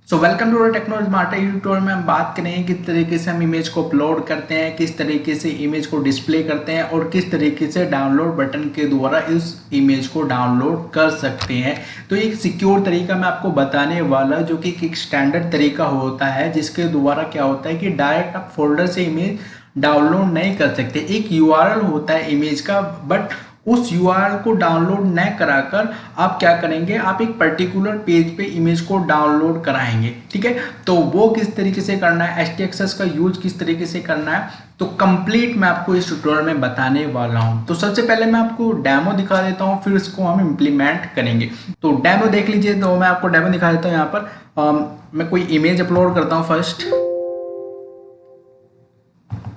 So welcome to Techno Smart Tutorial में हम बात करेंगे किस तरीके से हम इमेज को अपलोड करते हैं, किस तरीके से इमेज को डिस्प्ले करते हैं और किस तरीके से डाउनलोड बटन के द्वारा इस इमेज को डाउनलोड कर सकते हैं। तो एक सिक्योर तरीका मैं आपको बताने वाला जो कि एक स्टैंडर्ड तरीका होता है जिसके द्वारा क्या होता है कि डायरेक्ट आप फोल्डर से इमेज डाउनलोड नहीं कर सकते। एक यूआरएल होता है इमेज का, बट उस यूआरएल को डाउनलोड न कराकर आप क्या करेंगे, आप एक पर्टिकुलर पेज पे इमेज को डाउनलोड कराएंगे। ठीक है, तो वो किस तरीके से करना है, एचटीएक्सएस का यूज किस तरीके से करना है, तो कंप्लीट मैं आपको इस ट्यूटोरियल में बताने वाला हूं। तो सबसे पहले मैं आपको डेमो दिखा देता हूं, फिर इसको हम इम्प्लीमेंट करेंगे। तो डेमो देख लीजिए। तो मैं आपको डेमो दिखा देता हूं। यहाँ पर मैं कोई इमेज अपलोड करता हूं। First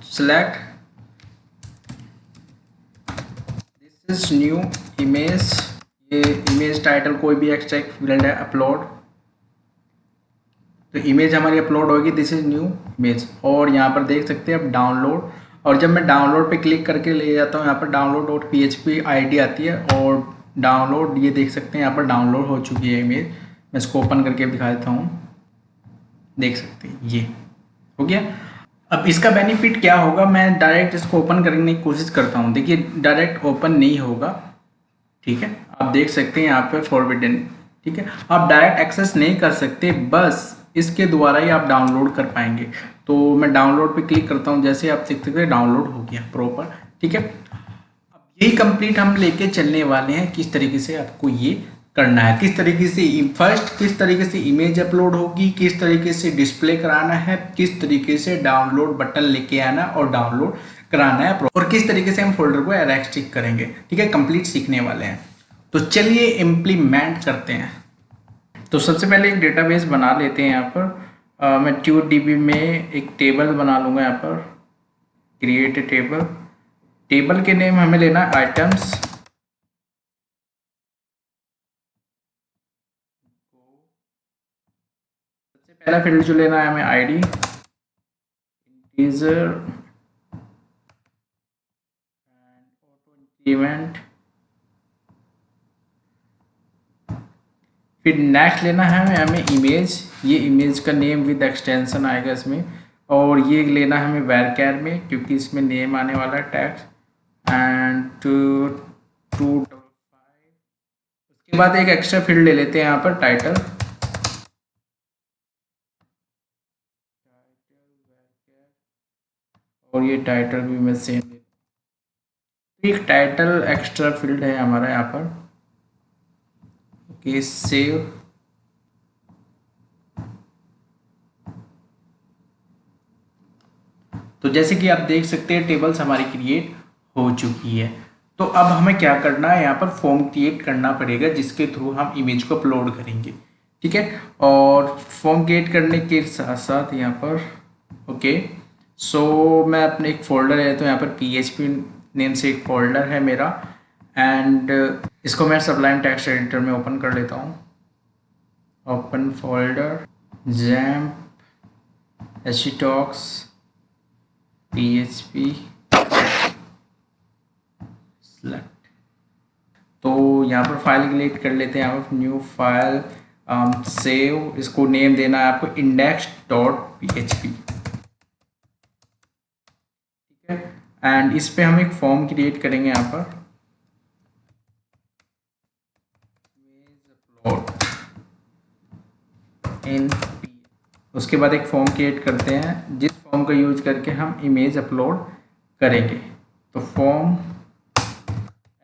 select this new image, ये इमेज टाइटल कोई भी एक्सट्रैक्ट फील्ड है, अपलोड। तो इमेज हमारी अपलोड होगी, दिस इज न्यू इमेज। और यहाँ पर देख सकते हैं अब डाउनलोड, और जब मैं डाउनलोड पे क्लिक करके ले जाता हूँ यहाँ पर download.php आईडी आती है और डाउनलोड, ये देख सकते हैं यहाँ पर डाउनलोड हो चुकी है इमेज। मैं इसको ओपन करके दिखा देता हूँ, देख सकते हैं ये हो गया। अब इसका बेनिफिट क्या होगा, मैं डायरेक्ट इसको ओपन करने की कोशिश करता हूँ। देखिए डायरेक्ट ओपन नहीं होगा। ठीक है, आप देख सकते हैं यहाँ पे फॉरबिडन। ठीक है, आप डायरेक्ट एक्सेस नहीं कर सकते, बस इसके द्वारा ही आप डाउनलोड कर पाएंगे। तो मैं डाउनलोड पे क्लिक करता हूँ, जैसे आप देख सकते हैं डाउनलोड हो गया प्रॉपर। ठीक है, अब यही कंप्लीट हम लेके चलने वाले हैं, किस तरीके से आपको ये करना है, किस तरीके से फर्स्ट किस तरीके से इमेज अपलोड होगी, किस तरीके से डिस्प्ले कराना है, किस तरीके से डाउनलोड बटन लेके आना और डाउनलोड कराना है, और किस तरीके से हम फोल्डर को एरेस्टिक करेंगे। ठीक है, कंप्लीट सीखने वाले हैं। तो चलिए इम्प्लीमेंट करते हैं। तो सबसे पहले एक डेटाबेस बना लेते हैं। यहाँ पर मैं TubeDB में एक टेबल बना लूँगा। यहाँ पर क्रिएट ए टेबल, टेबल के नेम हमें लेना है आइटम्स। सबसे पहला फील्ड जो लेना है हमें ID, integer and auto increment. फिर नेक्स्ट लेना है हमें इमेज, ये इमेज का नेम विद एक्सटेंशन आएगा इसमें। और ये लेना है हमें varchar में, क्योंकि इसमें नेम आने वाला है टैक्स एंड 255। उसके बाद एक एक्स्ट्रा फील्ड ले लेते हैं यहाँ पर टाइटल, और ये टाइटल भी मैं सेम ले, एक टाइटल एक्स्ट्रा फील्ड है हमारा यहाँ पर। Okay, save. तो जैसे कि आप देख सकते हैं टेबल्स हमारी क्रिएट हो चुकी है। तो अब हमें क्या करना है, यहाँ पर फॉर्म क्रिएट करना पड़ेगा जिसके थ्रू हम इमेज को अपलोड करेंगे। ठीक है, और फॉर्म क्रिएट करने के साथ साथ यहाँ पर ओके, सो मैं अपने एक फोल्डर है, तो यहाँ पर PHP नेम से एक फोल्डर है मेरा, एंड इसको मैं सबलाइम टेक्स्ट एडिटर में ओपन कर लेता हूँ। Open folder, XAMPP htdocs PHP select. तो यहाँ पर फाइल क्रिएट कर लेते हैं। यहाँ पर न्यू फाइल, सेव, इसको नेम देना है आपको index.php। ठीक है, एंड इस पे हम एक फॉर्म क्रिएट करेंगे यहाँ पर, उसके बाद एक फॉर्म क्रिएट करते हैं जिस फॉर्म का यूज करके हम इमेज अपलोड करेंगे। तो फॉर्म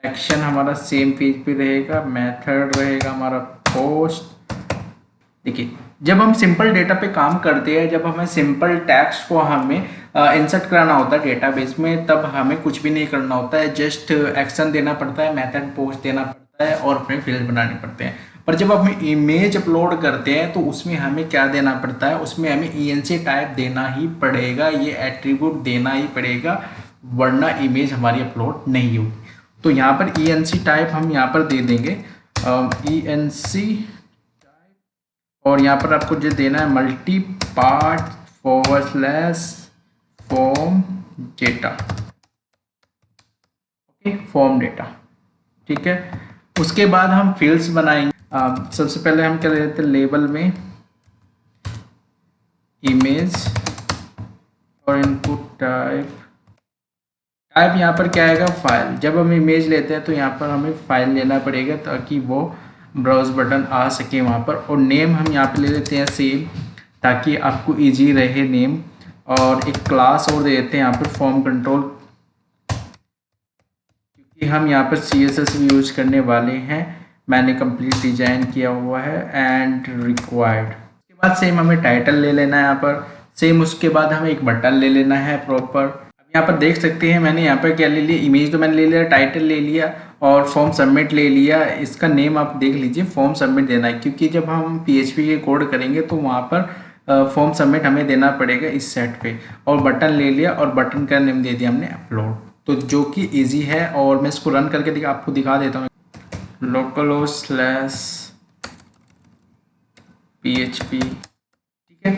एक्शन हमारा सेम पेज पे रहेगा, मेथड रहेगा हमारा पोस्ट। देखिए जब हम सिंपल डेटा पे काम करते हैं, जब हमें सिंपल टेक्स्ट को हमें इंसर्ट कराना होता है डेटाबेस में, तब हमें कुछ भी नहीं करना होता है, जस्ट एक्शन देना पड़ता है, मेथड पोस्ट देना पड़ता है और अपने फील्ड बनाने पड़ते हैं। पर जब हम इमेज अपलोड करते हैं तो उसमें हमें क्या देना पड़ता है, उसमें हमें ENC टाइप देना ही पड़ेगा, ये एट्रीब्यूट देना ही पड़ेगा, वरना इमेज हमारी अपलोड नहीं होगी। तो यहाँ पर ENC टाइप हम यहाँ पर दे देंगे ENC टाइप, और यहाँ पर आपको जो देना है multi part form data. Okay, form data. ठीक है, उसके बाद हम फील्ड्स बनाएंगे। सबसे पहले हम क्या लेते हैं, लेबल में इमेज और इनपुट टाइप। टाइप यहाँ पर क्या आएगा, फाइल। जब हम इमेज लेते हैं तो यहाँ पर हमें फाइल लेना पड़ेगा ताकि वो ब्राउज बटन आ सके वहाँ पर। और नेम हम यहाँ पे ले लेते हैं सेम, ताकि आपको इजी रहे नेम। और एक क्लास और दे देते हैं यहाँ पर फॉर्म कंट्रोल, क्योंकि हम यहाँ पर CSS भी यूज करने वाले हैं। मैंने कंप्लीट डिजाइन किया हुआ है एंड रिक्वायर्ड। उसके बाद सेम हमें टाइटल ले लेना है यहाँ पर सेम। उसके बाद हमें एक बटन ले लेना है प्रॉपर। यहाँ पर देख सकते हैं मैंने यहाँ पर क्या ले लिया, इमेज तो मैंने ले लिया, टाइटल ले लिया और फॉर्म सबमिट ले लिया। इसका नेम आप देख लीजिए, फॉर्म सबमिट देना है, क्योंकि जब हम PHP के कोड करेंगे तो वहाँ पर फॉर्म सबमिट हमें देना पड़ेगा इस सेट पे। और बटन ले लिया और बटन का नेम दे दिया हमने अपलोड, तो जो कि इजी है। और मैं इसको रन करके आपको दिखा देता हूँ। localhost/php,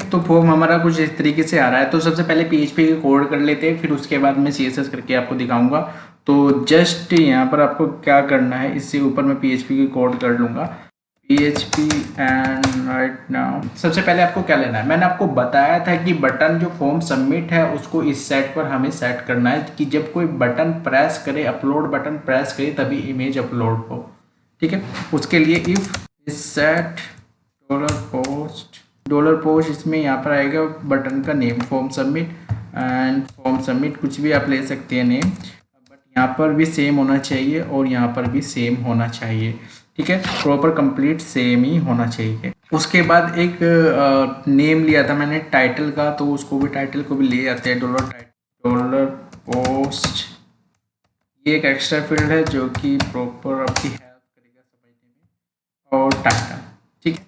तो फॉर्म हमारा कुछ इस तरीके से आ रहा है। तो सबसे पहले PHP के कोड कर लेते हैं, फिर उसके बाद मैं CSS करके आपको दिखाऊंगा। तो जस्ट यहाँ पर आपको क्या करना है, इससे ऊपर मैं PHP के कोड कर लूँगा, PHP एंड राइट नाउ। सबसे पहले आपको क्या लेना है, मैंने आपको बताया था कि बटन जो फॉर्म सबमिट है उसको इस सेट पर हमें सेट करना है कि जब कोई बटन प्रेस करे, अपलोड बटन प्रेस करे, तभी इमेज अपलोड हो। ठीक है, उसके लिए इफ सेट $post इसमें यहाँ पर आएगा बटन का name, form submit and form submit, कुछ भी आप ले सकते हैं नेम, बट यहाँ पर भी सेम होना चाहिए और यहाँ पर भी सेम होना चाहिए। ठीक है, प्रॉपर कंप्लीट सेम ही होना चाहिए। उसके बाद एक नेम लिया था मैंने टाइटल का, तो उसको भी टाइटल को भी ले आते हैं $post। ये एक एक्स्ट्रा फील्ड है जो कि प्रॉपर आपकी हेल्प करेगा समझने में। और टाइटल, ठीक है,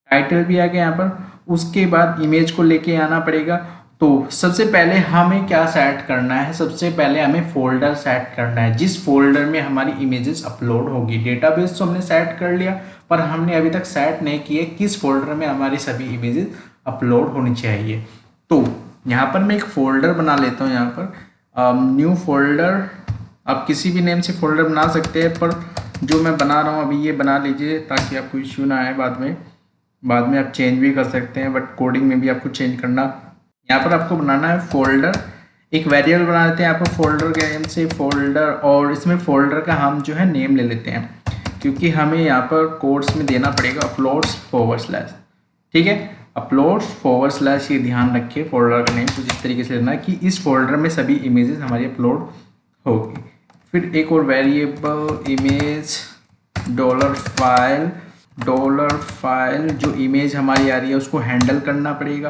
टाइटल भी आ गया यहाँ पर। उसके बाद इमेज को लेके आना पड़ेगा। तो सबसे पहले हमें क्या सेट करना है, सबसे पहले हमें फोल्डर सेट करना है जिस फोल्डर में हमारी इमेजेस अपलोड होगी। डेटाबेस तो हमने सेट कर लिया, पर हमने अभी तक सेट नहीं किया किस फोल्डर में हमारी सभी इमेजेस अपलोड होनी चाहिए। तो यहाँ पर मैं एक फोल्डर बना लेता हूँ। यहाँ पर न्यू फोल्डर, आप किसी भी नेम से फोल्डर बना सकते हैं, पर जो मैं बना रहा हूँ अभी ये बना लीजिए ताकि आपको इश्यू ना आए बाद में आप चेंज भी कर सकते हैं, बट कोडिंग में भी आपको चेंज करना। यहाँ पर आपको बनाना है फोल्डर, एक वेरिएबल बना लेते हैं यहाँ पर फोल्डर के नेम से फोल्डर, और इसमें फोल्डर का हम जो है नेम ले लेते हैं, क्योंकि हमें यहाँ पर कोड्स में देना पड़ेगा uploads/। ठीक है, uploads/, ये ध्यान रखिए फोल्डर का नेम कुछ इस तरीके से लेना है कि इस फोल्डर में सभी इमेजेस हमारी अपलोड होगी। फिर एक और वेरिएबल इमेज $file जो इमेज हमारी आ रही है उसको हैंडल करना पड़ेगा।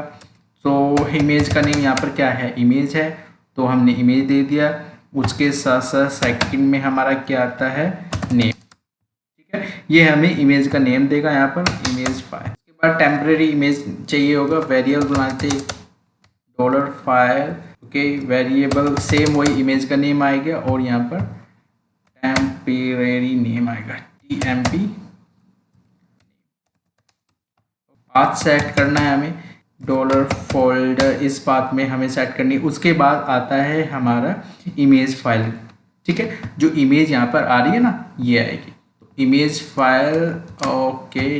तो इमेज का नेम यहाँ पर क्या है, इमेज है, तो हमने इमेज दे दिया। उसके साथ साथ सेकंड में हमारा क्या आता है, नेम। ठीक है, ये हमें इमेज का नेम देगा यहाँ पर इमेज फाइल। उसके बाद टेम्परेरी इमेज चाहिए होगा, वेरिएबल बनाते $file। ओके, वेरिएबल सेम वही इमेज का नेम आएगा और यहाँ पर टेम्परेरी नेम आएगा TMP। पाथ सेट करना है हमें, $folder इस पाथ में हमें सेट करनी है। उसके बाद आता है हमारा इमेज फाइल। ठीक है, जो इमेज यहाँ पर आ रही है ना, ये आएगी इमेज फाइल। ओके,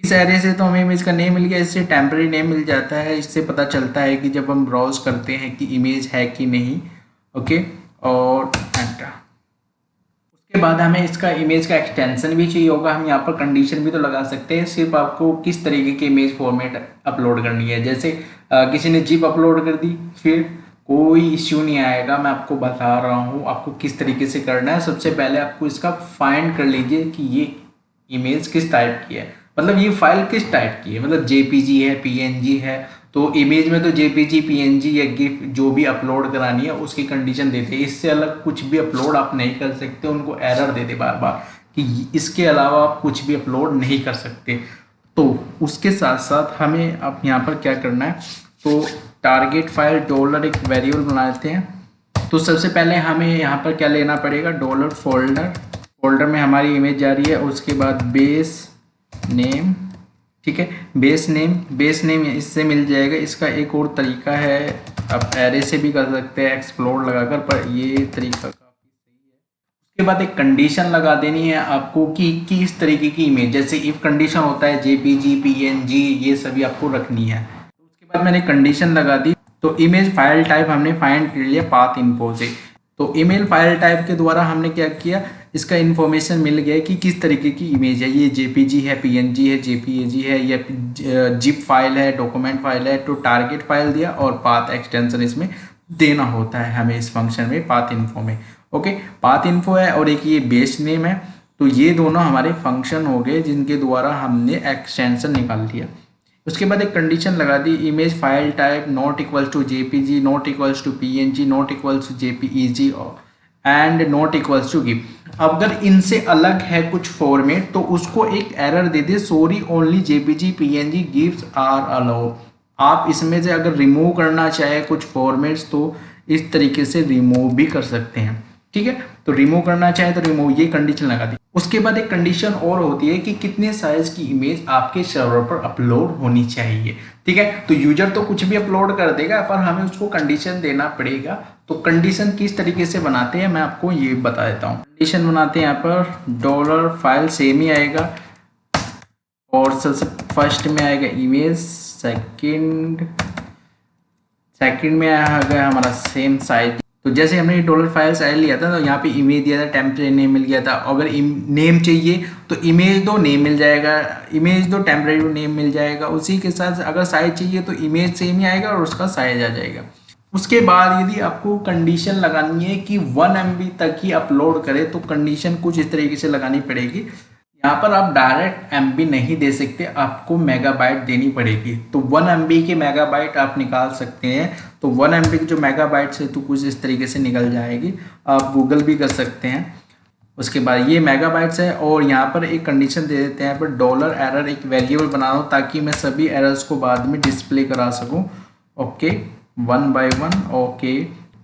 इस एरे से तो हमें इमेज का नेम मिल गया, इससे टेम्परेरी नेम मिल जाता है। इससे पता चलता है कि जब हम ब्राउज करते हैं कि इमेज है कि नहीं। ओके, और एंटर। उसके बाद हमें इसका इमेज का एक्सटेंशन भी चाहिए होगा। हम यहाँ पर कंडीशन भी तो लगा सकते हैं, सिर्फ आपको किस तरीके की इमेज फॉर्मेट अपलोड करनी है। जैसे किसी ने जिप अपलोड कर दी, फिर कोई इश्यू नहीं आएगा। मैं आपको बता रहा हूँ आपको किस तरीके से करना है। सबसे पहले आपको इसका फाइंड कर लीजिए कि ये इमेज किस टाइप की है, मतलब ये फाइल किस टाइप की है, मतलब JPG है, PNG है। तो इमेज में तो JPG, PNG या GIF जो भी अपलोड करानी है उसकी कंडीशन देते हैं। इससे अलग कुछ भी अपलोड आप नहीं कर सकते, उनको एरर देते बार बार कि इसके अलावा आप कुछ भी अपलोड नहीं कर सकते। तो उसके साथ साथ हमें अब यहाँ पर क्या करना है, तो टारगेट फाइल $, एक वेरिएबल बना लेते हैं। तो सबसे पहले हमें यहाँ पर क्या लेना पड़ेगा, $फोल्डर में हमारी इमेज जा रही है। उसके बाद बेस नेम, ठीक है, बेस नेम इससे मिल जाएगा। इसका एक और तरीका है, आप एरे से भी कर सकते हैं एक्सप्लोर लगाकर, पर ये तरीका काफ़ी सही है। उसके बाद एक कंडीशन लगा देनी है आपको कि किस तरीके की इमेज, जैसे इफ कंडीशन होता है जेपीजी पीएनजी ये सभी आपको रखनी है। तो उसके बाद मैंने कंडीशन लगा दी। तो इमेज फाइल टाइप हमने फाइंड कर लिया पाथ इन्फो से। तो ईमेल फाइल टाइप के द्वारा हमने क्या किया, इसका इन्फॉर्मेशन मिल गया कि किस तरीके की इमेज है, ये जेपीजी है, पीएनजी है, जेपीईजी है, या जिप फाइल है, डॉक्यूमेंट फाइल है। तो टारगेट फाइल दिया और पाथ एक्सटेंशन इसमें देना होता है हमें इस फंक्शन में पाथ इन्फो में। ओके, पाथ इन्फो है और एक ये बेस नेम है। तो ये दोनों हमारे फंक्शन हो गए जिनके द्वारा हमने एक्सटेंशन निकाल लिया। उसके बाद एक कंडीशन लगा दी, image file type not equals to JPG, not equals to PNG, not equals to JPEG and not equals to गिव। अगर इनसे अलग है कुछ फॉर्मेट तो उसको एक एरर दे दे, सॉरी ओनली जेपीजी पीएनजी गिव्स आर अलाउड। आप इसमें से अगर रिमूव करना चाहे कुछ फॉर्मेट्स तो इस तरीके से रिमूव भी कर सकते हैं। ठीक है, तो रिमूव करना चाहे तो रिमूव, ये कंडीशन लगा दी। उसके बाद एक कंडीशन और होती है कि कितने साइज की इमेज आपके सर्वर पर अपलोड होनी चाहिए। ठीक है, तो यूजर तो कुछ भी अपलोड कर देगा पर हमें उसको कंडीशन देना पड़ेगा। तो कंडीशन किस तरीके से बनाते हैं मैं आपको ये बता देता हूँ। कंडीशन बनाते हैं यहाँ पर डॉलर फाइल सेम ही आएगा और सबसे फर्स्ट में आएगा इमेज, सेकंड में आएगा हमारा सेम साइज। तो जैसे हमने डॉलर फाइल साइज लिया था तो यहाँ पे इमेज दिया था, टेम्परेरी नेम मिल गया था। अगर नेम चाहिए तो इमेज दो, नेम मिल जाएगा, इमेज दो, टेम्परेरी नेम मिल जाएगा। उसी के साथ अगर साइज चाहिए तो इमेज सेम ही आएगा और उसका साइज आ जाएगा। उसके बाद यदि आपको कंडीशन लगानी है कि 1 MB तक ही अपलोड करे तो कंडीशन कुछ इस तरीके से लगानी पड़ेगी। यहाँ पर आप डायरेक्ट MB नहीं दे सकते, आपको मेगाबाइट देनी पड़ेगी। तो 1 MB के मेगाबाइट आप निकाल सकते हैं। तो 1 MB की जो मेगाबाइट है तो कुछ इस तरीके से निकल जाएगी, आप गूगल भी कर सकते हैं। उसके बाद ये मेगाबाइट्स है और यहाँ पर एक कंडीशन दे देते हैं पर डॉलर एरर एक वेरिएबल बना रहा हूँ ताकि मैं सभी एरर्स को बाद में डिस्प्ले करा सकूँ। Okay, 1 by 1। ओके,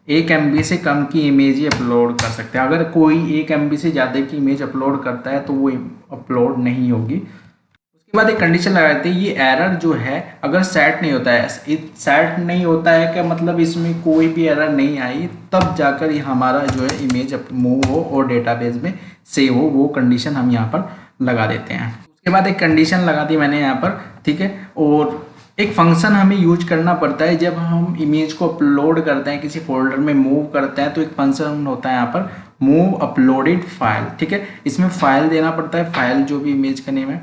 1 MB से कम की इमेज ही अपलोड कर सकते हैं। अगर कोई 1 MB से ज़्यादा की इमेज अपलोड करता है तो वो अपलोड नहीं होगी। उसके बाद एक कंडीशन लगाते हैं, ये एरर जो है अगर सेट नहीं होता है, सेट नहीं होता है क्या मतलब इसमें कोई भी एरर नहीं आई तब जाकर ये हमारा जो है इमेज मूव हो और डेटाबेस में सेव हो, वो कंडीशन हम यहाँ पर लगा देते हैं। उसके बाद एक कंडीशन लगा दी मैंने यहाँ पर। ठीक है, और एक फंक्शन हमें यूज करना पड़ता है जब हम इमेज को अपलोड करते हैं, किसी फोल्डर में मूव करते हैं तो एक फंक्शन होता है यहाँ पर मूव अपलोडेड फाइल। ठीक है, इसमें फाइल देना पड़ता है, फाइल जो भी इमेज का नेम है,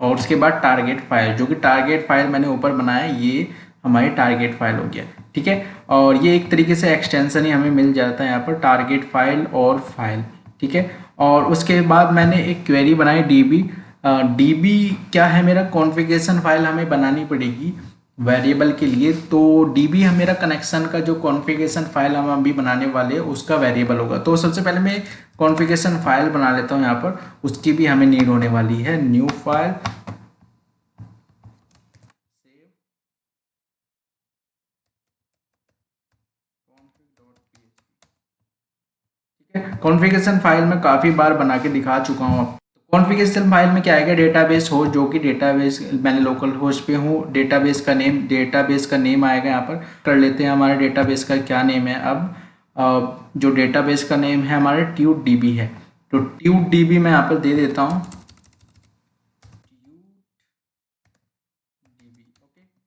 और उसके बाद टारगेट फाइल, जो कि टारगेट फाइल मैंने ऊपर बनाया ये हमारी टारगेट फाइल हो गया। ठीक है, और ये एक तरीके से एक्सटेंशन ही हमें मिल जाता है यहाँ पर टारगेट फाइल और फाइल। ठीक है, और उसके बाद मैंने एक क्वेरी बनाई डीबी क्या है मेरा कॉन्फ़िगरेशन फाइल हमें बनानी पड़ेगी वेरिएबल के लिए। तो डीबी है मेरा कनेक्शन का जो कॉन्फ़िगरेशन फाइल हम अभी बनाने वाले हैं उसका वेरिएबल होगा। तो सबसे पहले मैं कॉन्फ़िगरेशन फाइल बना लेता हूँ यहाँ पर, उसकी भी हमें नीड होने वाली है। न्यू फाइल, कॉन्फ़िगरेशन फाइल में काफ़ी बार बना के दिखा चुका हूँ। कॉन्फ़िगरेशन फाइल में क्या आएगा, डेटाबेस होस्ट, जो कि डेटाबेस मैंने लोकल होस्ट पे हूँ। डेटाबेस का नेम आएगा यहाँ पर। कर लेते हैं हमारे डेटाबेस का क्या नेम है। अब जो डेटाबेस का नेम है हमारे TubeDB है, तो TubeDB मैं यहाँ पर दे देता हूँ।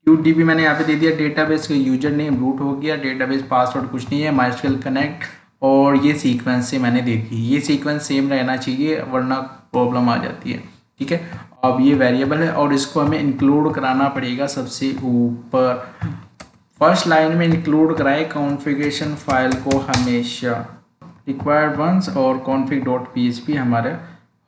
TubeDB मैंने यहाँ पे दे दिया। डेटाबेस का यूजर नेम रूट हो गया, डेटाबेस पासवर्ड कुछ नहीं है, MySQL कनेक्ट, और ये सीक्वेंस से मैंने दे दी। ये सीक्वेंस सेम रहना चाहिए वरना प्रॉब्लम आ जाती है। ठीक है, अब ये वेरिएबल है और इसको हमें इंक्लूड कराना पड़ेगा सबसे ऊपर। फर्स्ट लाइन में इंक्लूड कराए कॉन्फ़िगरेशन फाइल को हमेशा, रिक्वायर्ड वंस, और config.php हमारा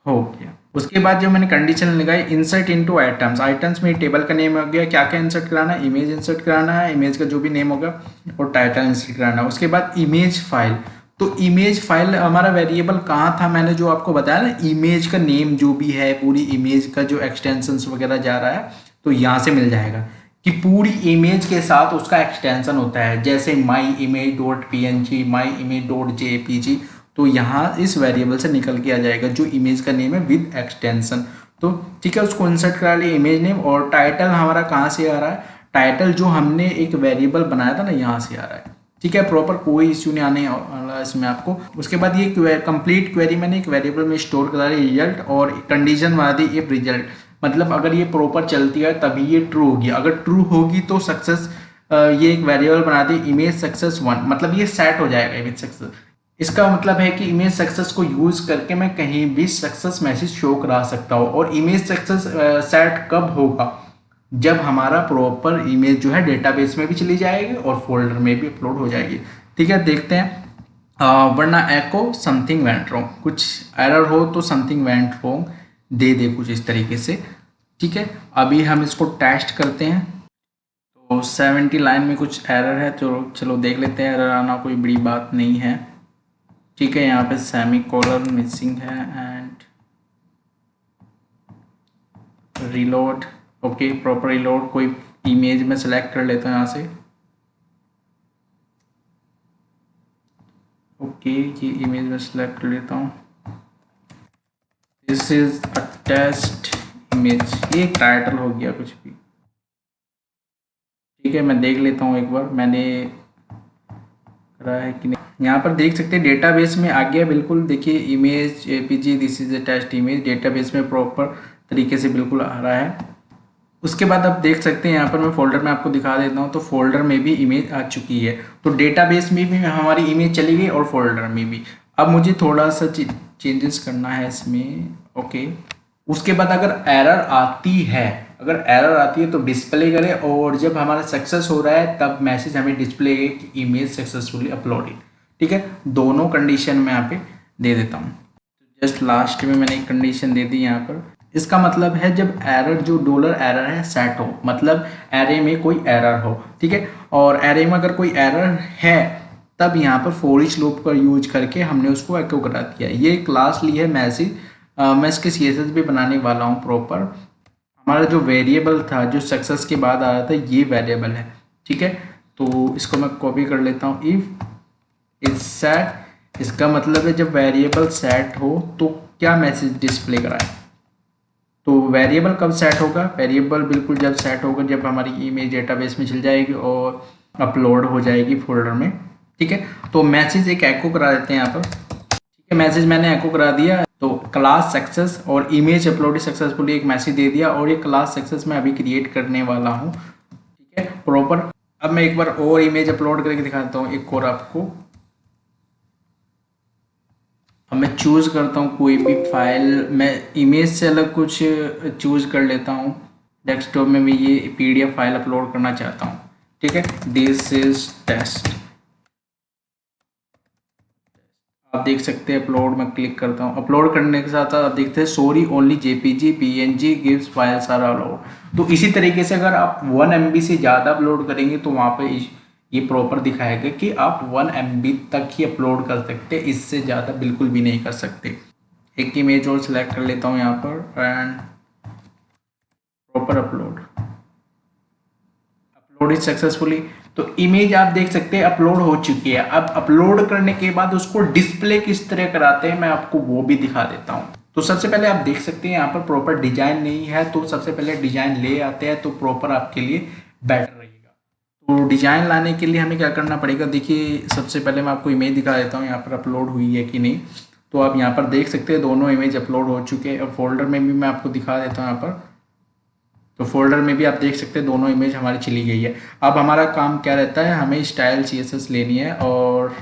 हो गया। उसके बाद जो मैंने कंडीशन लगाई, इंसर्ट इनटू आइटम्स। आइटम्स में टेबल का नेम हो गया, क्या क्या इंसर्ट कराना है, इमेज इंसर्ट कराना है, इमेज का जो भी नेम होगा, और टाइटल इंसर्ट कराना है। उसके बाद इमेज फाइल, तो इमेज फाइल हमारा वेरिएबल कहाँ था, मैंने जो आपको बताया ना, इमेज का नेम जो भी है, पूरी इमेज का जो एक्सटेंशंस वगैरह जा रहा है तो यहाँ से मिल जाएगा कि पूरी इमेज के साथ उसका एक्सटेंशन होता है। जैसे myimage.png, myimage.jpg, तो यहाँ इस वेरिएबल से निकल के आ जाएगा जो इमेज का नेम है विद एक्सटेंशन। तो ठीक है, उसको इंसर्ट करा लिया इमेज नेम। और टाइटल हमारा कहाँ से आ रहा है, टाइटल जो हमने एक वेरिएबल बनाया था ना यहाँ से आ रहा है। ठीक है, प्रॉपर कोई इश्यू नहीं आने वाला इसमें आपको। उसके बाद ये कंप्लीट क्वेरी मैंने एक वेरिएबल में स्टोर करा है रिजल्ट, और कंडीशन बना दी इफ रिजल्ट, मतलब अगर ये प्रॉपर चलती है तभी ये ट्रू होगी, अगर ट्रू होगी तो सक्सेस, ये एक वेरिएबल बना दी इमेज सक्सेस 1, मतलब ये सेट हो जाएगा इमेज सक्सेस। इसका मतलब है कि इमेज सक्सेस को यूज करके मैं कहीं भी सक्सेस मैसेज शो करा सकता हूँ। और इमेज सक्सेस सेट कब होगा, जब हमारा प्रॉपर इमेज जो है डेटाबेस में भी चली जाएगी और फोल्डर में भी अपलोड हो जाएगी। ठीक है, देखते हैं। वरना एको समथिंग वेंट रॉन्ग, कुछ एरर हो तो समथिंग वेंट रॉन्ग दे दे कुछ इस तरीके से। ठीक है, अभी हम इसको टेस्ट करते हैं। तो 70 लाइन में कुछ एरर है, तो चलो देख लेते हैं। एरर आना कोई बड़ी बात नहीं है। ठीक है, यहाँ पे सेमी कोलन मिसिंग है and reload. Okay, proper reload. कोई इमेज में सेलेक्ट कर लेता हूँ यहाँ से। ओके, ये इमेज में सेलेक्ट कर लेता हूँ। This is a test image, ये टाइटल हो गया कुछ भी। ठीक है, मैं देख लेता हूँ एक बार मैंने करा है कि नहीं। यहाँ पर देख सकते हैं डेटाबेस में आ गया बिल्कुल। देखिए image APG this is a test image, database में प्रॉपर तरीके से बिल्कुल आ रहा है। उसके बाद आप देख सकते हैं यहाँ पर मैं फोल्डर में आपको दिखा देता हूँ, तो फोल्डर में भी इमेज आ चुकी है। तो डेटाबेस में भी हमारी इमेज चली गई और फोल्डर में भी। अब मुझे थोड़ा सा चेंजेस करना है इसमें। ओके, उसके बाद अगर एरर आती है, तो डिस्प्ले करे, और जब हमारा सक्सेस हो रहा है तब मैसेज हमें डिस्प्ले कि इमेज सक्सेसफुली अपलोडेड। ठीक है, दोनों कंडीशन मैं यहाँ पे दे देता हूँ। जस्ट लास्ट में मैंने एक कंडीशन दे दी यहाँ पर। इसका मतलब है जब एरर, जो डॉलर एरर है सेट हो, मतलब एरे में कोई एरर हो। ठीक है, और एरे में अगर कोई एरर है तब यहाँ पर फॉर ईच लूप का यूज करके हमने उसको एको करा दिया। ये क्लास ली है मैसेज, मैं इसके सीएसएस भी बनाने वाला हूँ प्रॉपर। हमारा जो वेरिएबल था जो सक्सेस के बाद आ रहा था, ये वेरिएबल है। ठीक है, तो इसको मैं कॉपी कर लेता हूँ। इफ इज सेट, इसका मतलब है जब वेरिएबल सेट हो तो क्या मैसेज डिस्प्ले कराए। तो वेरिएबल कब सेट होगा, वेरिएबल बिल्कुल जब सेट होगा जब हमारी इमेज डेटाबेस में चल जाएगी और अपलोड हो जाएगी फोल्डर में। ठीक है, तो मैसेज एक एको करा देते हैं यहाँ पर। ठीक है, मैसेज मैंने एको करा दिया। तो क्लास सक्सेस और इमेज अपलोड सक्सेसफुली एक मैसेज दे दिया, और ये क्लास सक्सेस मैं अभी क्रिएट करने वाला हूँ। ठीक है, प्रॉपर। अब मैं एक बार और इमेज अपलोड करके दिखाता हूँ एक और आपको। अब मैं चूज़ करता हूँ कोई भी फाइल, मैं इमेज से अलग कुछ चूज़ कर लेता हूँ। डेस्कटॉप में मैं ये पीडीएफ फाइल अपलोड करना चाहता हूँ। ठीक है, दिस इज टेस्ट। आप देख सकते हैं अपलोड में क्लिक करता हूँ। अपलोड करने के साथ आप देखते हैं सॉरी ओनली जेपीजी पीएनजी गिव्स फाइल्स आर अलाउड। तो इसी तरीके से अगर आप 1 MB से ज़्यादा अपलोड करेंगे तो वहाँ पे ये प्रॉपर दिखाएगा कि आप 1 MB तक ही अपलोड कर सकते हैं, इससे ज़्यादा बिल्कुल भी नहीं कर सकते। एक इमेज और सिलेक्ट कर लेता हूँ यहाँ पर and proper upload is successfully. तो इमेज आप देख सकते हैं अपलोड हो चुकी है। अब अपलोड करने के बाद उसको डिस्प्ले किस तरह कराते हैं मैं आपको वो भी दिखा देता हूँ। तो सबसे पहले आप देख सकते हैं यहाँ पर प्रॉपर डिजाइन नहीं है, तो सबसे पहले डिजाइन ले आते हैं तो प्रॉपर आपके लिए बेटर रहेगा। तो डिजाइन लाने के लिए हमें क्या करना पड़ेगा, देखिए सबसे पहले मैं आपको इमेज दिखा देता हूँ यहाँ पर अपलोड हुई है कि नहीं। तो आप यहाँ पर देख सकते हैं दोनों इमेज अपलोड हो चुके हैं। और फोल्डर में भी मैं आपको दिखा देता हूँ यहाँ पर। तो फोल्डर में भी आप देख सकते हैं दोनों इमेज हमारी चली गई है। अब हमारा काम क्या रहता है, हमें स्टाइल CSS लेनी है और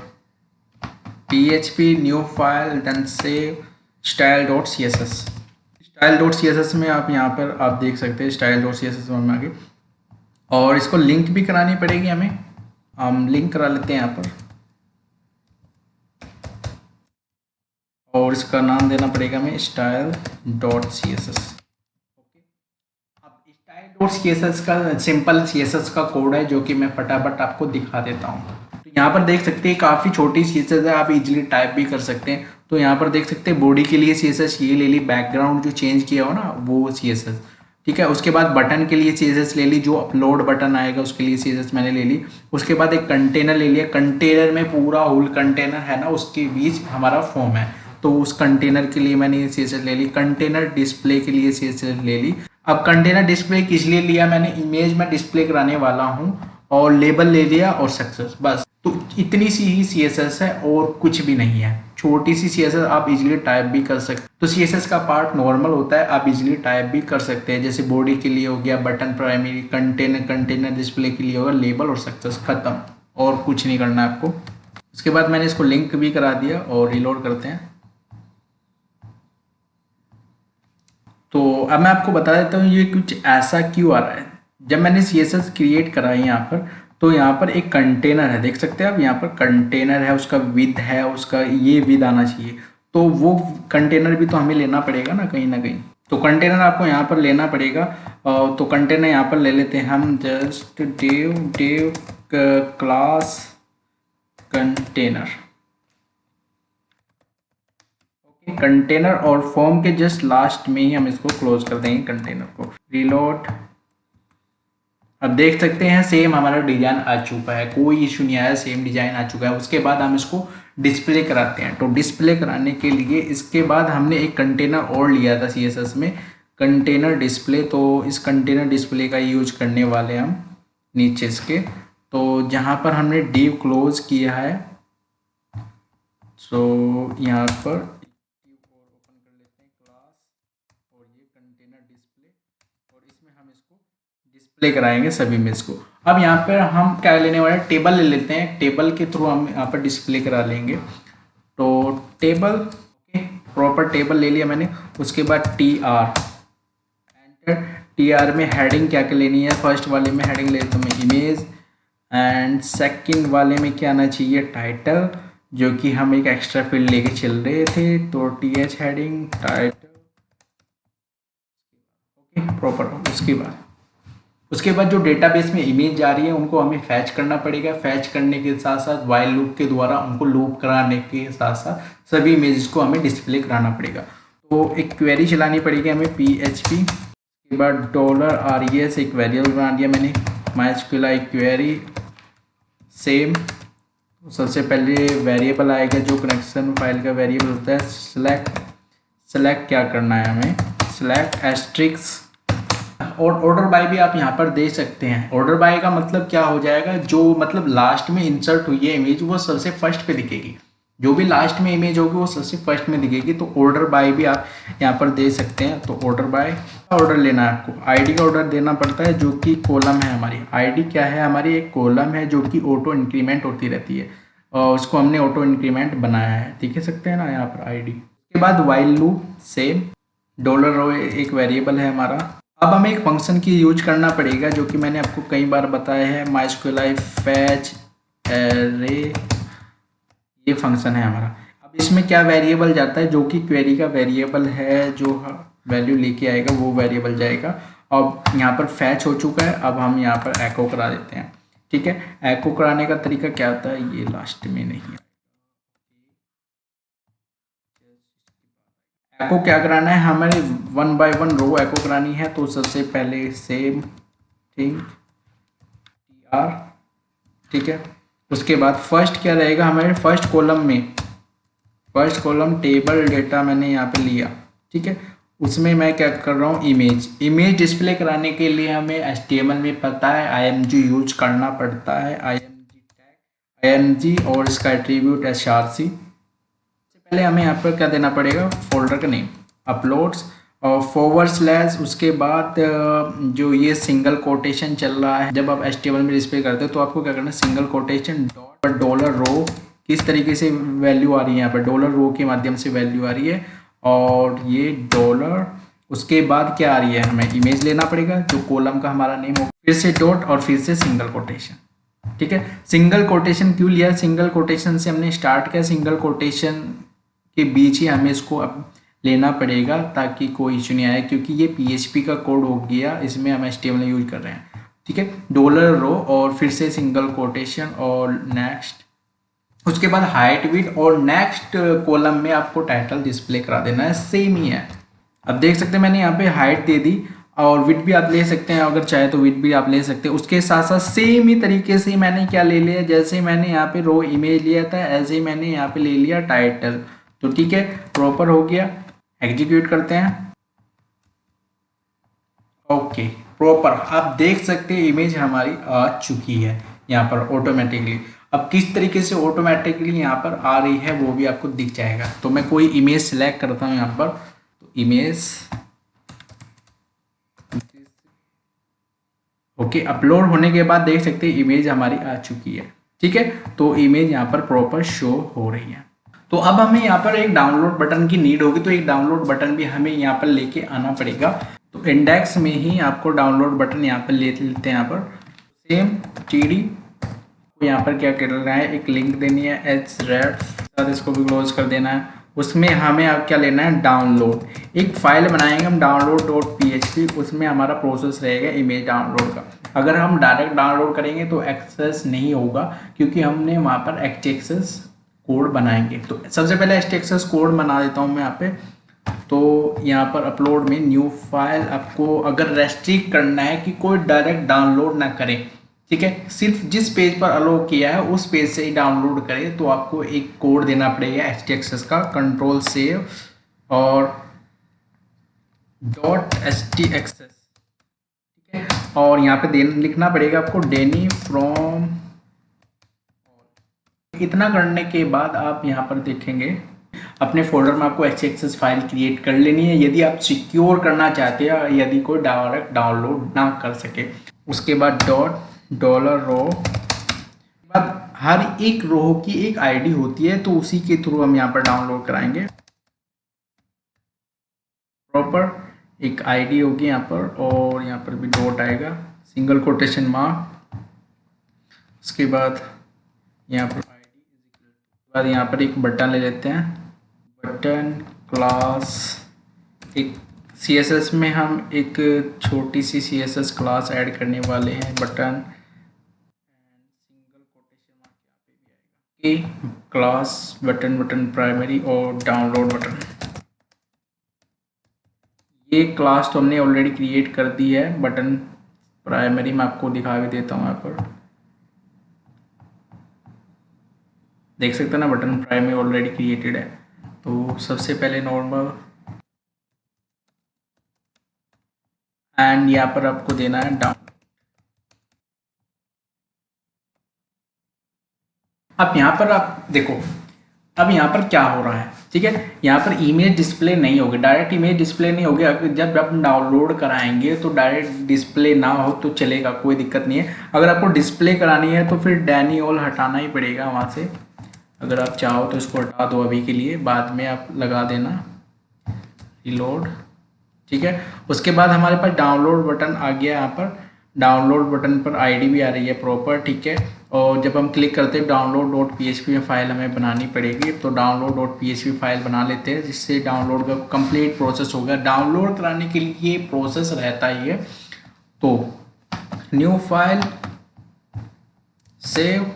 PHP new file then save style.css। style.css में आप यहाँ पर आप देख सकते हैं style.css में आगे, और इसको लिंक भी करानी पड़ेगी हमें। हम लिंक करा लेते हैं यहाँ पर, और इसका नाम देना पड़ेगा हमें style.css। CSS का सिंपल CSS का कोड है जो कि मैं फटाफट आपको दिखा देता हूँ। तो यहाँ पर देख सकते हैं काफ़ी छोटी CSS है, आप इजीली टाइप भी कर सकते हैं। तो यहाँ पर देख सकते हैं बॉडी के लिए CSS ये ले ली, बैकग्राउंड जो चेंज किया हो ना वो CSS। ठीक है, उसके बाद बटन के लिए CSS ले ली, जो अपलोड बटन आएगा उसके लिए CSS मैंने ले ली। उसके बाद एक कंटेनर ले लिया, कंटेनर में पूरा होल कंटेनर है ना उसके बीच हमारा फॉर्म है, तो उस कंटेनर के लिए मैंने CSS ले ली। कंटेनर डिस्प्ले के लिए CSS ले ली। अब कंटेनर डिस्प्ले किस लिए लिया, मैंने इमेज में डिस्प्ले कराने वाला हूँ, और लेबल ले लिया और सक्सेस, बस। तो इतनी सी ही CSS है और कुछ भी नहीं है, छोटी सी CSS, आप इजीली टाइप भी कर सकते। तो CSS का पार्ट नॉर्मल होता है, आप इजीली टाइप भी कर सकते हैं। जैसे बॉडी के लिए हो गया, बटन प्राइमरी, कंटेनर डिस्प्ले के लिए होगा, लेबल और सक्सेस, खत्म, और कुछ नहीं करना है आपको। उसके बाद मैंने इसको लिंक भी करा दिया और रिलोड करते हैं। तो अब मैं आपको बता देता हूँ ये कुछ ऐसा क्यों आ रहा है। जब मैंने CSS क्रिएट करा है यहाँ पर, तो यहाँ पर एक कंटेनर है, देख सकते हैं आप, यहाँ पर कंटेनर है, उसका विद है, उसका ये विद आना चाहिए। तो वो कंटेनर भी तो हमें लेना पड़ेगा ना कहीं। तो कंटेनर आपको यहाँ पर लेना पड़ेगा। तो कंटेनर यहाँ पर ले लेते हैं हम, just div class container, container, और फॉर्म के जस्ट लास्ट में ही हम इसको क्लोज कर देंगे कंटेनर को। रिलोड। अब देख सकते हैं सेम हमारा डिजाइन आ चुका है, कोई इशू नहीं आया, सेम डिजाइन आ चुका है। उसके बाद हम इसको डिस्प्ले कराते हैं। तो डिस्प्ले कराने के लिए इसके बाद हमने एक कंटेनर और लिया था CSS में, कंटेनर डिस्प्ले। तो इस कंटेनर डिस्प्ले का यूज करने वाले हम नीचे इसके। तो जहाँ पर हमने डिव क्लोज किया है, सो यहाँ पर ओपन कर लेते हैं क्लास, और ये कंटेनर डिस्प्ले, और इसमें हम इसको डिस्प्ले कराएंगे सभी में इसको। अब यहाँ पर हम क्या लेने वाले हैं, टेबल ले लेते हैं। टेबल के थ्रू हम यहाँ पर डिस्प्ले करा लेंगे। तो टेबल, प्रॉपर टेबल ले लिया मैंने। उसके बाद TR, एंटर। TR में हेडिंग क्या क्या लेनी है, फर्स्ट वाले में हेडिंग ले लेता हूँ मैं इमेज, एंड सेकंड वाले में क्या आना चाहिए, टाइटल, जो कि हम एक एक्स्ट्रा फील्ड लेके चल रहे थे। तो TH heading title, okay proper. उसके बाद जो डेटाबेस में इमेज जा रही है उनको हमें फैच करना पड़ेगा। फैच करने के साथ साथ वाइल लूप के द्वारा उनको लूप कराने के साथ साथ सभी इमेजेस को हमें डिस्प्ले कराना पड़ेगा। तो एक क्वेरी चलानी पड़ेगी हमें PHP, के बाद $res एक वेरिएबल बना दिया मैंने, MySQL क्वेरी सेम। सबसे पहले वेरिएबल आएगा जो कनेक्शन फाइल का वेरिएबल होता है, सेलेक्ट क्या करना है हमें, सेलेक्ट एस्ट्रिक्स। और ऑर्डर बाय भी आप यहाँ पर दे सकते हैं। ऑर्डर बाय का मतलब क्या हो जाएगा, जो मतलब लास्ट में इंसर्ट हुई है इमेज वो सबसे फर्स्ट पे दिखेगी, जो भी लास्ट में इमेज होगी वो सबसे फर्स्ट में दिखेगी। तो ऑर्डर बाय भी आप यहाँ पर दे सकते हैं। तो ऑर्डर बाय का ऑर्डर लेना है आपको, ID का ऑर्डर देना पड़ता है, जो कि कॉलम है हमारी। ID क्या है हमारी, एक कॉलम है जो कि ऑटो इंक्रीमेंट होती रहती है, और उसको हमने ऑटो इंक्रीमेंट बनाया है, देख सकते हैं ना यहाँ पर ID। उसके बाद वाइल लूप सेम, $रो एक वेरिएबल है हमारा। अब हमें एक फंक्शन की यूज करना पड़ेगा जो कि मैंने आपको कई बार बताया है, MySQL फैच एरे, ये फंक्शन है हमारा। अब इसमें क्या वेरिएबल जाता है, जो कि क्वेरी का वेरिएबल है, जो वैल्यू लेके आएगा वो वेरिएबल जाएगा। अब यहाँ पर फैच हो चुका है, अब हम यहाँ पर एको करा देते हैं। ठीक है, एको कराने का तरीका क्या होता है, ये लास्ट में नहीं है। एको क्या कराना है हमें, 1 by 1 रो एको करानी है। तो सबसे पहले सेम थिंग TR, ठीक है। उसके बाद फर्स्ट क्या रहेगा हमारे, फर्स्ट कॉलम टेबल डेटा मैंने यहाँ पे लिया, ठीक है। उसमें मैं क्या कर रहा हूँ, इमेज डिस्प्ले कराने के लिए हमें HTML में पता है img यूज करना पड़ता है, img और इसका एट्रीब्यूट src। पहले हमें यहाँ पर क्या देना पड़ेगा, फोल्डर का नेम, अपलोड्स और /, उसके बाद जो ये सिंगल कोटेशन चल रहा है, जब आप HTML में डिस्प्ले करते हो तो आपको क्या करना है, सिंगल कोटेशन $रो, किस तरीके से वैल्यू आ रही है यहाँ पर, $रो के माध्यम से वैल्यू आ रही है, और ये $। उसके बाद क्या आ रही है, हमें इमेज लेना पड़ेगा जो कॉलम का हमारा नेम हो, फिर से डॉट और फिर से सिंगल कोटेशन। ठीक है, सिंगल कोटेशन क्यों लिया, सिंगल कोटेशन से हमने स्टार्ट किया, सिंगल कोटेशन के बीच ही हमें इसको अब लेना पड़ेगा ताकि कोई इशू नहीं आए, क्योंकि ये PHP का कोड हो गया, इसमें हम HTML यूज कर रहे हैं। ठीक है, $रो और फिर से सिंगल कोटेशन और नेक्स्ट। उसके बाद हाइट विड्थ और नेक्स्ट कॉलम में आपको टाइटल डिस्प्ले करा देना है, सेम ही है। अब देख सकते हैं मैंने यहाँ पे हाइट दे दी, और विड्थ भी आप ले सकते हैं, अगर चाहे तो विड्थ भी आप ले सकते हैं। उसके साथ साथ सेम ही तरीके से मैंने क्या ले लिया, जैसे मैंने यहाँ पे रो इमेज लिया था ऐसे ही मैंने यहाँ पे ले लिया टाइटल। तो ठीक है, प्रॉपर हो गया, एग्जीक्यूट करते हैं। ओके, प्रॉपर आप देख सकते हैं इमेज हमारी आ चुकी है यहाँ पर ऑटोमेटिकली। अब किस तरीके से ऑटोमेटिकली यहाँ पर आ रही है वो भी आपको दिख जाएगा। तो मैं कोई इमेज सिलेक्ट करता हूँ यहाँ पर, तो इमेज ओके, अपलोड होने के बाद देख सकते हैं इमेज हमारी आ चुकी है। ठीक है, तो इमेज यहाँ पर प्रॉपर शो हो रही है। तो अब हमें यहाँ पर एक डाउनलोड बटन की नीड होगी, तो एक डाउनलोड बटन भी हमें यहाँ पर लेके आना पड़ेगा। तो इंडेक्स में ही आपको डाउनलोड बटन यहाँ पर ले लेते हैं। यहाँ पर सेम टीडी को यहाँ पर क्या करना है, एक लिंक देनी है href, इसको भी क्लोज कर देना है। उसमें हमें अब क्या लेना है, डाउनलोड, एक फाइल बनाएंगे हम download.php, उसमें हमारा प्रोसेस रहेगा इमेज डाउनलोड का। अगर हम डायरेक्ट डाउनलोड करेंगे तो एक्सेस नहीं होगा, क्योंकि हमने वहाँ पर htaccess कोड बनाएंगे। तो सबसे पहले htaccess कोड बना देता हूँ मैं यहाँ पे। तो यहाँ पर अपलोड में न्यू फाइल, आपको अगर रेस्ट्रिक्ट करना है कि कोई डायरेक्ट डाउनलोड ना करे, ठीक है, सिर्फ जिस पेज पर अलो किया है उस पेज से ही डाउनलोड करें, तो आपको एक कोड देना पड़ेगा htaccess का, कंट्रोल सेव और .htaccess, ठीक है। और यहाँ पे लिखना पड़ेगा आपको डेनी फ्रॉम। इतना करने के बाद आप यहाँ पर देखेंगे अपने फोल्डर में आपको htaccess फाइल क्रिएट कर लेनी है, यदि आप सिक्योर करना चाहते हैं, यदि कोई डायरेक्ट डाउनलोड ना कर सके। उसके बाद $रो, बाद हर एक रो की एक आईडी होती है, तो उसी के थ्रू हम यहाँ पर डाउनलोड कराएंगे। प्रॉपर एक आईडी होगी यहाँ पर, और यहाँ पर भी डॉट आएगा, सिंगल कोटेशन मार्क। उसके बाद यहाँ पर बाद यहाँ पर एक बटन ले लेते हैं, बटन क्लास, एक CSS में हम एक छोटी सी CSS क्लास ऐड करने वाले हैं, बटन सिंगल कोटेशन मार्क यहाँ पे भी आएगा, क्लास बटन प्राइमरी और डाउनलोड बटन। ये क्लास तो हमने ऑलरेडी क्रिएट कर दी है, बटन प्राइमरी मैं आपको दिखा भी देता हूँ। यहाँ पर देख सकते हैं ना, बटन प्राइमरी ऑलरेडी क्रिएटेड है। तो सबसे पहले नॉर्मल, एंड यहाँ पर आपको देना है डाउन। अब यहाँ पर आप देखो, अब यहाँ पर क्या हो रहा है, ठीक है, यहाँ पर इमेज डिस्प्ले नहीं होगी, डायरेक्ट इमेज डिस्प्ले नहीं होगी। जब आप डाउनलोड कराएंगे तो डायरेक्ट डिस्प्ले ना हो तो चलेगा, कोई दिक्कत नहीं है। अगर आपको डिस्प्ले करानी है तो फिर डैनी ऑल हटाना ही पड़ेगा वहाँ से। अगर आप चाहो तो इसको हटा दो अभी के लिए, बाद में आप लगा देना रिलोड, ठीक है। उसके बाद हमारे पास डाउनलोड बटन आ गया। यहाँ पर डाउनलोड बटन पर आईडी भी आ रही है प्रॉपर, ठीक है। और जब हम क्लिक करते हैं download.php में फाइल हमें बनानी पड़ेगी, तो download.php फाइल बना लेते हैं, जिससे डाउनलोड का कंप्लीट प्रोसेस होगा। डाउनलोड कराने के लिए प्रोसेस रहता ही है। तो न्यू फाइल, सेव,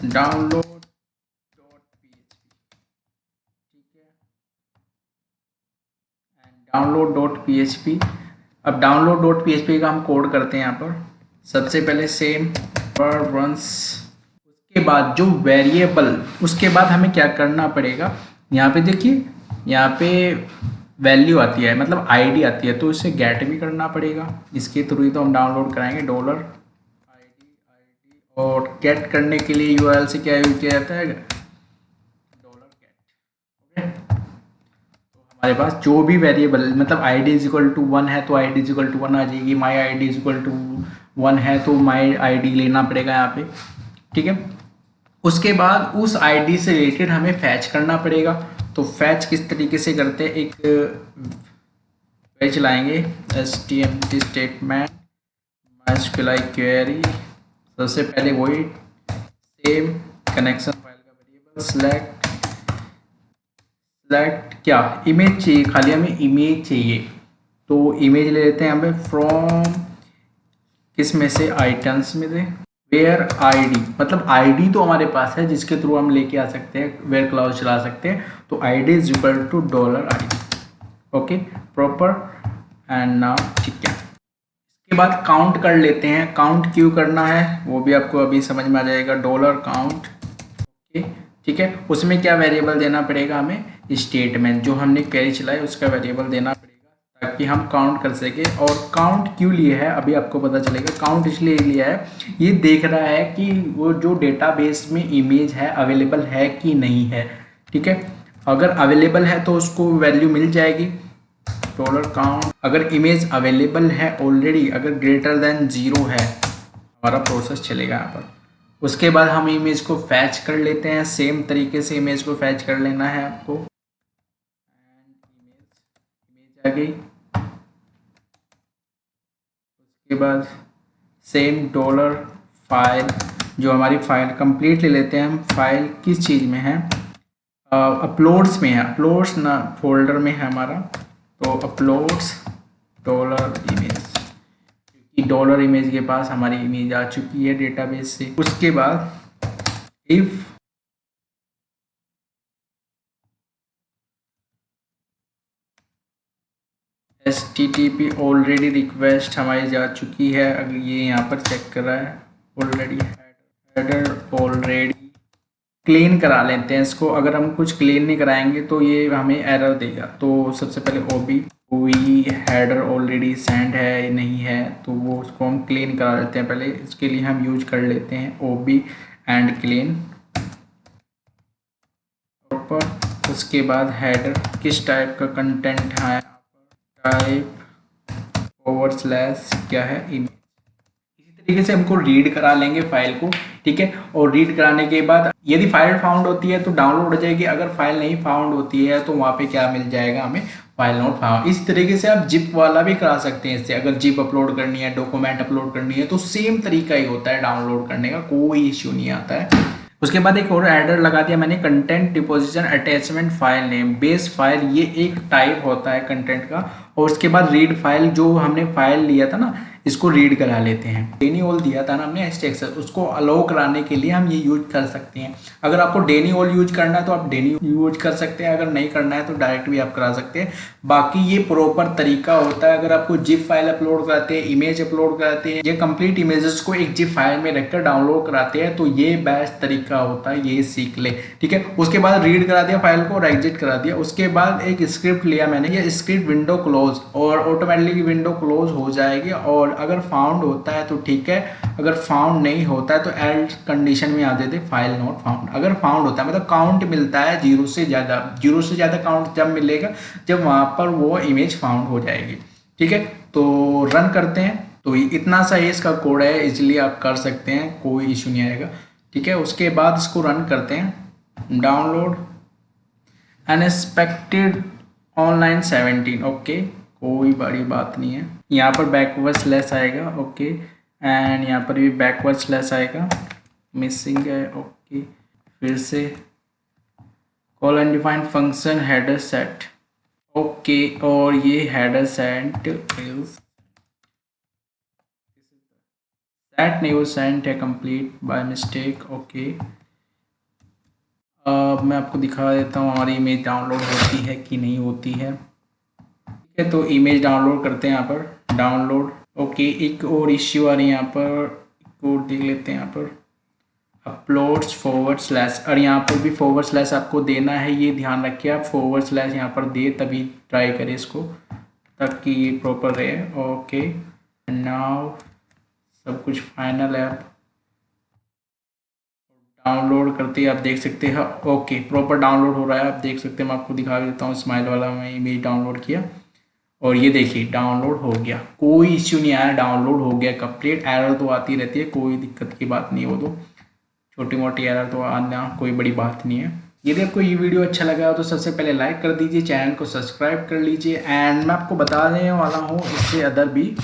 download.php, ठीक है, एंड download.php। अब download.php का हम कोड करते हैं यहाँ पर। सबसे पहले सेम पर वंस, उसके बाद जो वेरिएबल, उसके बाद हमें क्या करना पड़ेगा, यहाँ पे देखिए, यहाँ पे वैल्यू आती है, मतलब आईडी आती है, तो इसे गेट भी करना पड़ेगा। इसके थ्रू ही तो हम डाउनलोड कराएंगे, $ID। और गेट करने के लिए URL से क्या यूज किया जाता है, $get। ओके, तो हमारे पास जो भी वेरिएबल, मतलब ID = 1 है तो ID = 1 आ जाएगी, my ID = 1 है तो my ID लेना पड़ेगा यहाँ पे, ठीक है। उसके बाद उस ID से रिलेटेड हमें फैच करना पड़ेगा। तो फैच किस तरीके से करते हैं, एक फैच लाएंगे, HTML स्टेटमेंट MySQL क्वेरी। सबसे पहले वही सेम कनेक्शन फाइल का वेरिएबल सेलेक्ट क्या, इमेज चाहिए, खाली हमें इमेज चाहिए, तो इमेज ले लेते हैं हमें फ्रॉम, किस में से, आइटम्स में से, वेयर आईडी, मतलब आईडी तो हमारे पास है जिसके थ्रू हम लेके आ सकते हैं, वेयर क्लाउज चला सकते हैं। तो ID = $ID, okay, proper and now, ठीक है। इसके बाद काउंट कर लेते हैं। काउंट क्यों करना है वो भी आपको अभी समझ में आ जाएगा, $count, ओके, ठीक है। उसमें क्या वेरिएबल देना पड़ेगा हमें, स्टेटमेंट, जो हमने क्वेरी चलाई उसका वेरिएबल देना पड़ेगा, ताकि हम काउंट कर सके। और काउंट क्यों लिया है अभी आपको पता चलेगा। काउंट इसलिए लिया है, ये देख रहा है कि वो जो डेटाबेस में इमेज है अवेलेबल है कि नहीं है। ठीक है, अगर अवेलेबल है तो उसको वैल्यू मिल जाएगी डॉलर काउंट। अगर इमेज अवेलेबल है ऑलरेडी, अगर ग्रेटर देन 0 है, हमारा प्रोसेस चलेगा यहाँ पर। उसके बाद हम इमेज को फैच कर लेते हैं। सेम तरीके से इमेज को फैच कर लेना है आपको। इमेज आ गई। उसके बाद सेम डॉलर फाइल, जो हमारी फाइल कंप्लीट ले लेते हैं हम। फाइल किस चीज़ में है, अपलोड्स में है। अपलोड्स ना फोल्डर में है हमारा, तो अपलोड्स डॉलर इमेज, क्योंकि डॉलर इमेज के पास हमारी इमेज आ चुकी है डेटाबेस से। उसके बाद इफ HTTP ऑलरेडी रिक्वेस्ट हमारी जा चुकी है, अगर ये यहाँ पर चेक कर रहा है ऑलरेडी, हेडर ऑलरेडी क्लीन करा लेते हैं इसको। अगर हम कुछ क्लीन नहीं कराएंगे तो ये हमें एरर देगा। तो सबसे पहले कोई हेडर ऑलरेडी सेंड है नहीं है, तो वो उसको हम क्लीन करा लेते हैं पहले। इसके लिए हम यूज कर लेते हैं OB एंड क्लीन प्रॉपर। उसके बाद हेडर किस टाइप का कंटेंट है, टाइप / क्या है, इमेज। इसी तरीके से हमको रीड करा लेंगे फाइल को। ठीक है, और रीड कराने के बाद यदि फाइल फाउंड होती है तो डाउनलोड हो जाएगी। अगर फाइल नहीं फाउंड होती है तो वहाँ पे क्या मिल जाएगा हमें, फाइल नॉट फाउंड। इस तरीके से आप जिप वाला भी करा सकते हैं इससे। अगर जिप अपलोड करनी है, डॉक्यूमेंट अपलोड करनी है, तो सेम तरीका ही होता है डाउनलोड करने का, कोई इश्यू नहीं आता है। उसके बाद एक और एडर लगा दिया मैंने, content deposition attachment file name base file. ये एक टाइप होता है कंटेंट का। और उसके बाद रीड फाइल, जो हमने फाइल लिया था ना, इसको रीड करा लेते हैं। डेनी ऑल दिया था ना हमने एसटीएक्स, उसको अलाउ कराने के लिए हम ये यूज कर सकते हैं। अगर आपको डेनी ऑल यूज करना है तो आप डेनी यूज कर सकते हैं, अगर नहीं करना है तो डायरेक्ट भी आप करा सकते हैं। बाकी ये प्रॉपर तरीका होता है। अगर आपको जिप फाइल अपलोड कराते हैं, इमेज अपलोड कराते हैं, ये कंप्लीट इमेजेस को एक जिप फाइल में रखकर डाउनलोड कराते हैं, तो ये बेस्ट तरीका होता है, ये सीख ले। ठीक है, उसके बाद रीड करा दिया फाइल को और एग्जिट करा दिया। उसके बाद एक स्क्रिप्ट लिया मैंने, ये स्क्रिप्ट विंडो क्लोज, और ऑटोमेटिकली विंडो क्लोज हो जाएगी। और अगर फाउंड होता है तो ठीक है, अगर फाउंड नहीं होता है तो एल्स कंडीशन में आ देते फाइल नॉट फाउंड। अगर फाउंड होता है मतलब काउंट मिलता है 0 से ज़्यादा काउंट जब मिलेगा, जब वहाँ पर वो इमेज फाउंड हो जाएगी। ठीक है, तो रन करते हैं। तो इतना सा ही इसका कोड है, इसलिए आप कर सकते हैं, कोई इशू नहीं आएगा। ठीक है, उसके बाद इसको रन करते हैं। डाउनलोड अनएक्सपेक्टेड ऑनलाइन 17, ओके, कोई बड़ी बात नहीं है। यहाँ पर बैकवर्ड स्लैश आएगा, ओके, एंड यहाँ पर भी बैकवर्ड स्लैश आएगा, मिसिंग है, ओके। फिर से call undefined function header set, okay, और ये हेडर सेट नहीं, वो सेंट है कंप्लीट बाय मिस्टेक, ओके। मैं आपको दिखा देता हूँ हमारी इमेज डाउनलोड होती है कि नहीं होती है। ठीक है, तो इमेज डाउनलोड करते हैं यहाँ पर, डाउनलोड, ओके। एक और इश्यू आ रही है यहाँ पर, एक और देख लेते हैं यहाँ पर, अपलोड्स / और यहाँ पर भी / आपको देना है, ये ध्यान रखिए आप / यहाँ पर दे, तभी ट्राई करें इसको, ताकि ये प्रॉपर रहे, ओके। नाउ सब कुछ फाइनल है। आप डाउनलोड करते ही आप देख सकते हैं, ओके, प्रॉपर डाउनलोड हो रहा है, आप देख सकते हैं। मैं आपको दिखा देता हूँ, स्माइल वाला मैं इमेज डाउनलोड किया और ये देखिए डाउनलोड हो गया, कोई इश्यू नहीं आया, डाउनलोड हो गया कंप्लीट। एरर तो आती रहती है, कोई दिक्कत की बात नहीं, वो तो छोटी मोटी एरर तो आना कोई बड़ी बात नहीं है। यदि आपको ये वीडियो अच्छा लगा हो तो सबसे पहले लाइक कर दीजिए, चैनल को सब्सक्राइब कर लीजिए। एंड मैं आपको बताने वाला हूँ इससे अदर भी,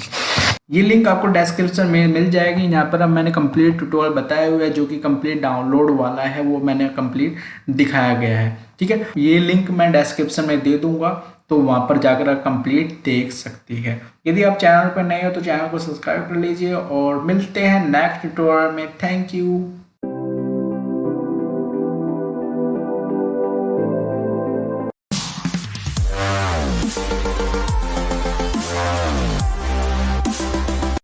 ये लिंक आपको डिस्क्रिप्शन में मिल जाएगी। यहाँ पर अब मैंने कंप्लीट ट्यूटोरियल बताया हुआ है, जो कि कंप्लीट डाउनलोड वाला है, वो मैंने कंप्लीट दिखाया गया है। ठीक है, ये लिंक मैं डिस्क्रिप्शन में दे दूंगा, तो वहाँ पर जाकर आप कंप्लीट देख सकती है। यदि आप चैनल पर नए हो तो चैनल को सब्सक्राइब कर लीजिए, और मिलते हैं नेक्स्ट ट्यूटोरियल में। Thank you.